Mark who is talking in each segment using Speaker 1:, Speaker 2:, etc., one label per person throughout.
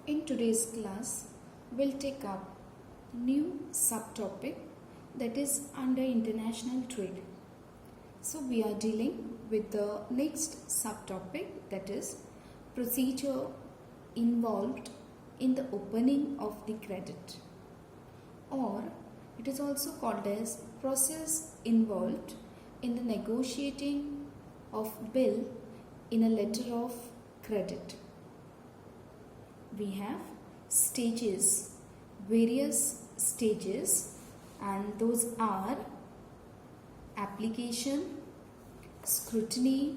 Speaker 1: In today's class, we'll take up new subtopic that is under international trade. So we are dealing with the next subtopic, that is procedure involved in the opening of the credit, or it is also called as process involved in the negotiating of bill in a letter of credit. We have stages, various stages, and those are application, scrutiny,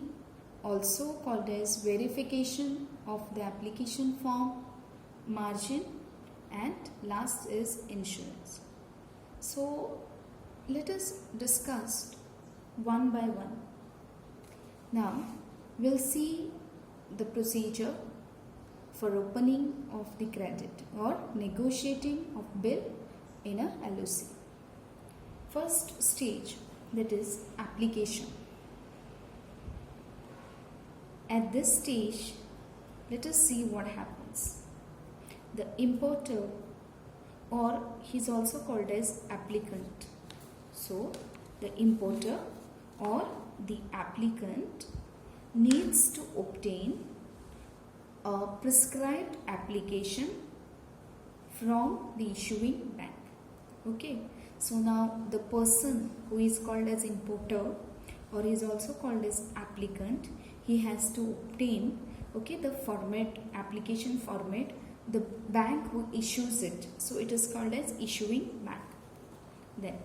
Speaker 1: also called as verification of the application form, margin, and last is insurance. So let us discuss one by one. Now we'll see the procedure for opening of the credit or negotiating of bill in a LOC. First stage, that is application. At this stage, let us see what happens. The importer, or he is also called as applicant. So the importer or the applicant needs to obtain a prescribed application from the issuing bank. Okay, so now the person who is called as importer or is also called as applicant, he has to obtain the format, application format, the bank who issues it. So it is called as issuing bank.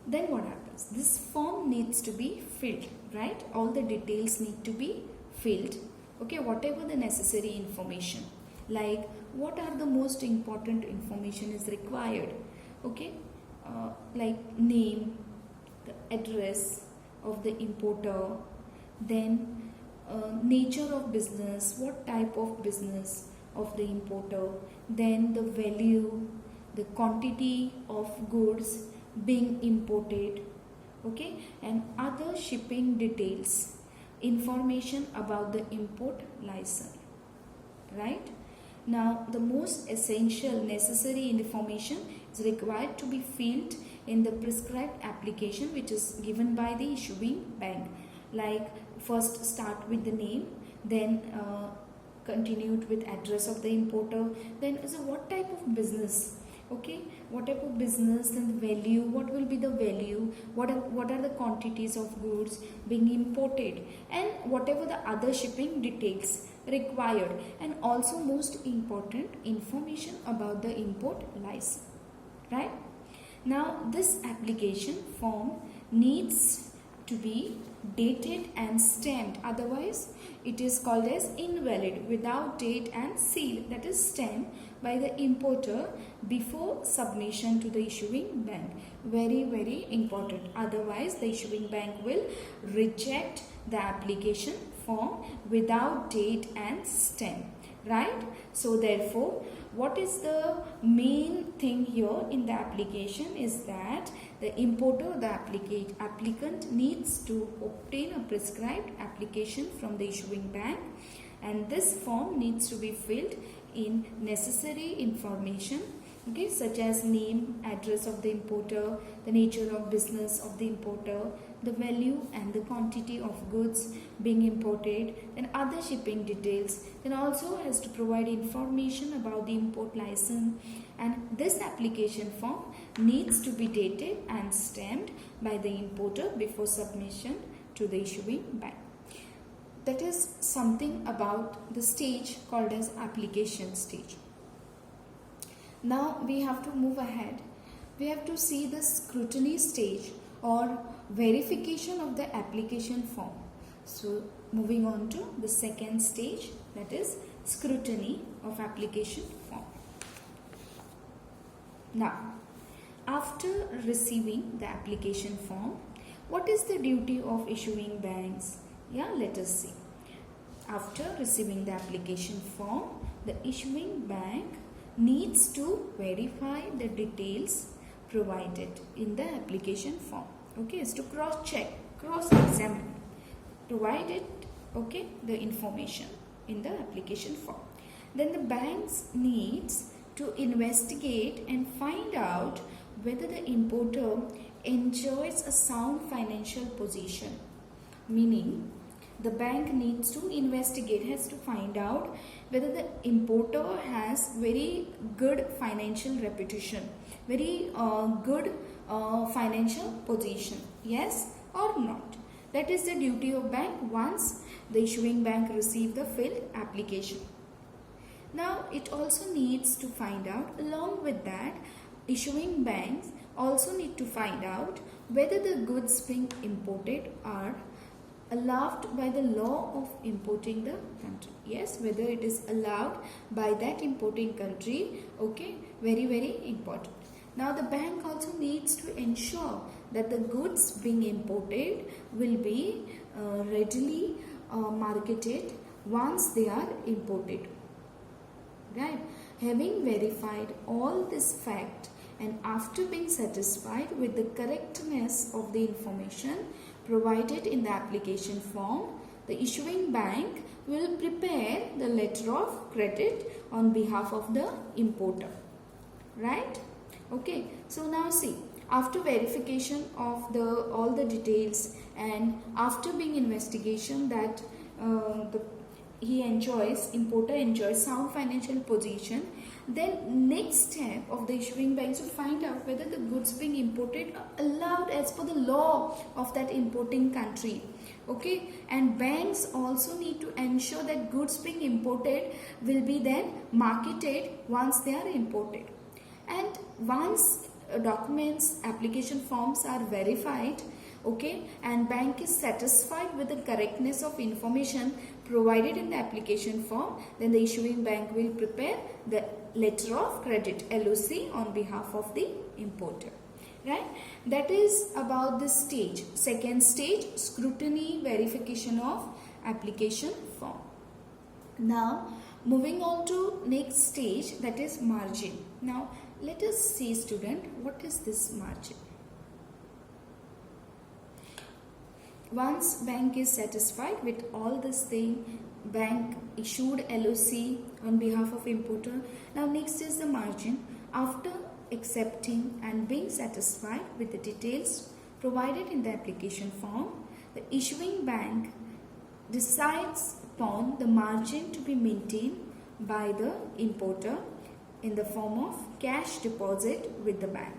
Speaker 1: Then what happens? This form needs to be filled, right? All the details need to be filled. Okay, whatever the necessary information, like what are the most important information is required. Okay, like name, the address of the importer, then nature of business, what type of business of the importer, then the value, the quantity of goods being imported, okay, and other shipping details, information about the import license, right? Now the most essential necessary information is required to be filled in the prescribed application which is given by the issuing bank. Like first start with the name, then continued with address of the importer, then so what type of business, okay, what type of business, and the value, what will be the value, what are the quantities of goods being imported, and whatever the other shipping details required, and also most important information about the import license, right? Now this application form needs to be dated and stamped, otherwise it is called as invalid without date and seal, that is stamped by the importer before submission to the issuing bank. Very important, otherwise the issuing bank will reject the application form without date and stamp, right? So therefore, what is the main thing here in the application is that the importer, the applicant needs to obtain a prescribed application from the issuing bank, and this form needs to be filled in necessary information, okay, such as name, address of the importer, the nature of business of the importer, the value and the quantity of goods being imported, and other shipping details. Then also has to provide information about the import license, and this application form needs to be dated and stamped by the importer before submission to the issuing bank. That is something about the stage called as application stage. Now we have to move ahead. We have to see the scrutiny stage or verification of the application form. So moving on to the second stage, that is scrutiny of application form. Now, after receiving the application form, what is the duty of issuing banks? Yeah, let us see. After receiving the application form, the issuing bank needs to verify the details provided in the application form. Okay, is to cross-check, cross-examine, provided, okay, the information in the application form. then the banks needs to investigate and find out whether the importer enjoys a sound financial position. Meaning, the bank needs to investigate, has to find out whether the importer has very good financial reputation, very good financial position, yes or not. That is the duty of bank once the issuing bank receive the filled application. Now it also needs to find out, along with that, issuing banks also need to find out whether the goods being imported are allowed by the law of importing the country. Yes, whether it is allowed by that importing country. Okay, very important. Now the bank also needs to ensure that the goods being imported will be readily marketed once they are imported. Right? Having verified all this fact and after being satisfied with the correctness of the information provided in the application form, the issuing bank will prepare the letter of credit on behalf of the importer. Right? Okay, so now see, after verification of all the details and after being investigation that importer enjoys sound financial position, then next step of the issuing banks will find out whether the goods being imported are allowed as per the law of that importing country. Okay, and banks also need to ensure that goods being imported will be then marketed once they are imported. And once documents, application forms are verified, okay, and bank is satisfied with the correctness of information provided in the application form, then the issuing bank will prepare the letter of credit, LOC, on behalf of the importer. Right? That is about this stage. Second stage, scrutiny, verification of application form. Now moving on to next stage, that is margin. Now let us see, student, what is this margin? Once bank is satisfied with all this thing, bank issued LOC on behalf of importer. Now next is the margin. After accepting and being satisfied with the details provided in the application form, the issuing bank decides upon the margin to be maintained by the importer in the form of cash deposit with the bank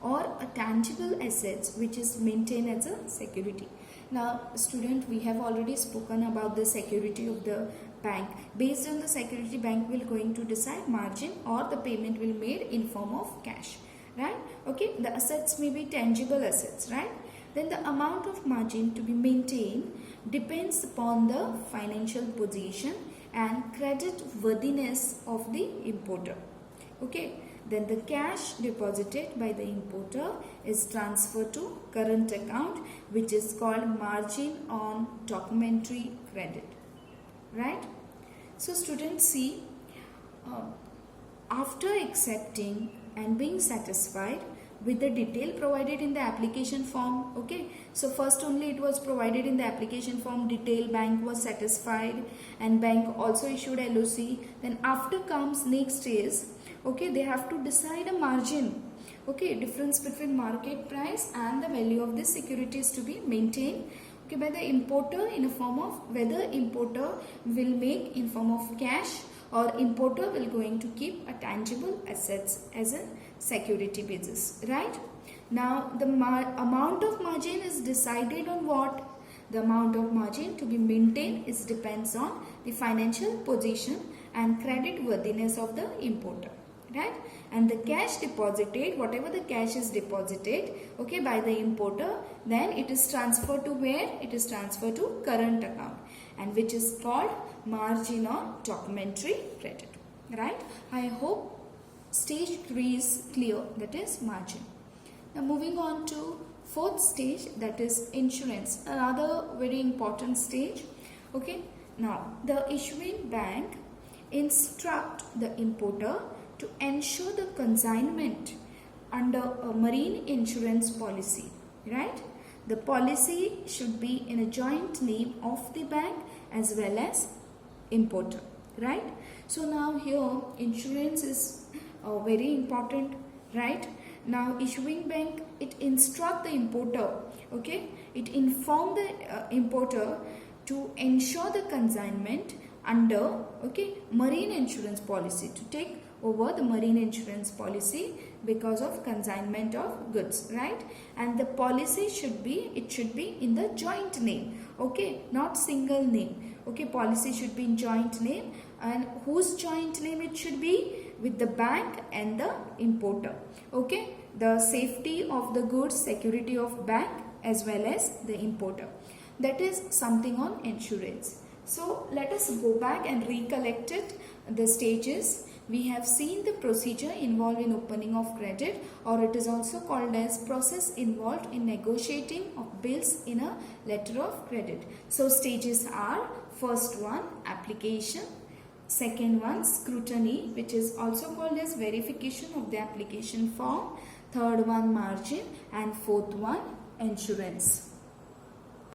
Speaker 1: or a tangible assets which is maintained as a security. Now student, we have already spoken about the security of the bank. Based on the security, bank will going to decide margin or the payment will made in form of cash, right? Okay, the assets may be tangible assets, right? Then the amount of margin to be maintained depends upon the financial position and credit worthiness of the importer. Okay, then the cash deposited by the importer is transferred to current account, which is called margin on documentary credit. Right? So students, see, after accepting and being satisfied with the detail provided in the application form, okay, so first only it was provided in the application form, detail, bank was satisfied and bank also issued LOC. Then after comes next is, okay, they have to decide a margin, okay, difference between market price and the value of this securities to be maintained, okay, by the importer in a form of whether importer will make in form of cash or importer will going to keep a tangible assets as a security basis, right? Now the amount of margin is decided on what? The amount of margin to be maintained is depends on the financial position and credit worthiness of the importer, right? And the cash deposited, whatever the cash is deposited, okay, by the importer, then it is transferred to where? It is transferred to current account, and which is called margin on documentary credit, right? I hope stage 3 is clear, that is margin. Now moving on to fourth stage, that is insurance, another very important stage. Okay, now the issuing bank instruct the importer to ensure the consignment under a marine insurance policy, right? The policy should be in a joint name of the bank as well as importer, right? So now here insurance is very important, right? Now issuing bank, it instruct the importer, okay, it inform the importer to ensure the consignment under, okay, marine insurance policy, to take over the marine insurance policy because of consignment of goods, right? And the policy should be, it should be in the joint name, okay, not single name, okay. Policy should be in joint name, and whose joint name it should be? With the bank and the importer, okay. The safety of the goods, security of bank as well as the importer. That is something on insurance. So let us go back and recollect it, the stages. We have seen the procedure involved in opening of credit, or it is also called as process involved in negotiating of bills in a letter of credit. So stages are: first one, application; second one, scrutiny, which is also called as verification of the application form; third one, margin; and fourth one, insurance.